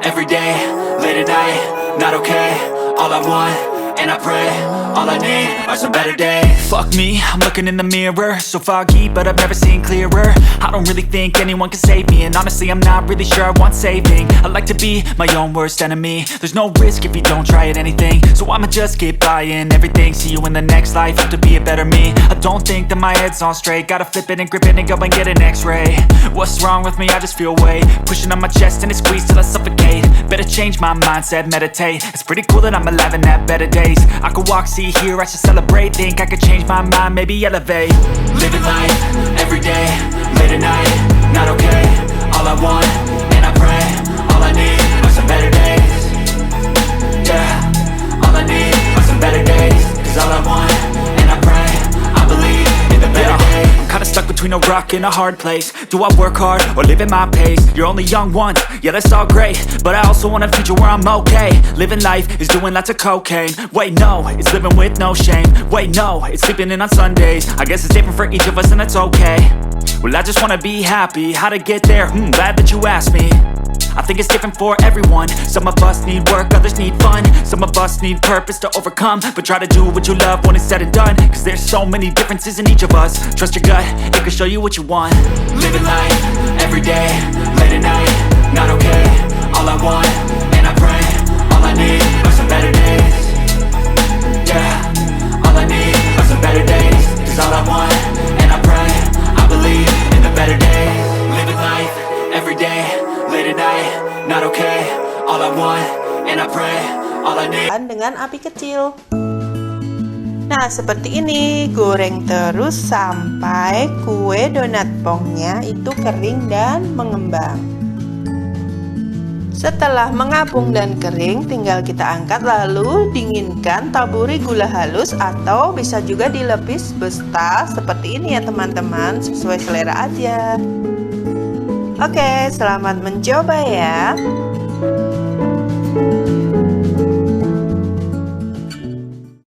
every day, late at night, not okay. All I want, and I pray, all I need are some better days. Fuck me, I'm looking in the mirror, so foggy, but I've never seen clearer. I don't really think anyone can save me, and honestly I'm not really sure I want saving. I like to be my own worst enemy. There's no risk if you don't try at anything, so I'ma just keep buying everything. See you in the next life, have to be a better me. I don't think that my head's on straight, gotta flip it and grip it and go and get an x-ray. What's wrong with me? I just feel weight pushing on my chest and it squeezes till I suffocate. Better change my mindset, meditate. It's pretty cool that I'm alive and have better days. I could walk, see, hear, I should celebrate. Think I could change my mind, maybe elevate. Living life, every day, late at night, not okay. All I want, and I pray, all I need are some better days. Yeah, all I need are some better days. Cause all I want, and I pray, I believe in the better days. I'm kinda stuck between a rock and a hard place. Do I work hard or live at my pace? You're only young once, yeah that's all great, but I also want a future where I'm okay. Living life is doing lots of cocaine. Wait no, it's living with no shame. Wait no, it's sleeping in on Sundays. I guess it's different for each of us and that's okay. Well I just wanna be happy, how to get there? Glad that you asked me. I think it's different for everyone. Some of us need work, others need fun. Some of us need purpose to overcome. But try to do what you love when it's said and done. Cause there's so many differences in each of us. Trust your gut, it can show you what you want. Living life, every day, late at night, not okay. All I want, and I pray, all I need are some better days. Yeah, all I need are some better days. Cause all I want, and I pray, I believe in the better days. Living life, every day, late at night, not okay. All I want, and I pray, all I need. Dengan api kecil. Nah, seperti ini, goreng terus sampai kue donat pongnya itu kering dan mengembang. Setelah mengapung dan kering, tinggal kita angkat lalu dinginkan, taburi gula halus atau bisa juga dilepis besta seperti ini ya teman-teman, sesuai selera aja. Oke, selamat mencoba ya.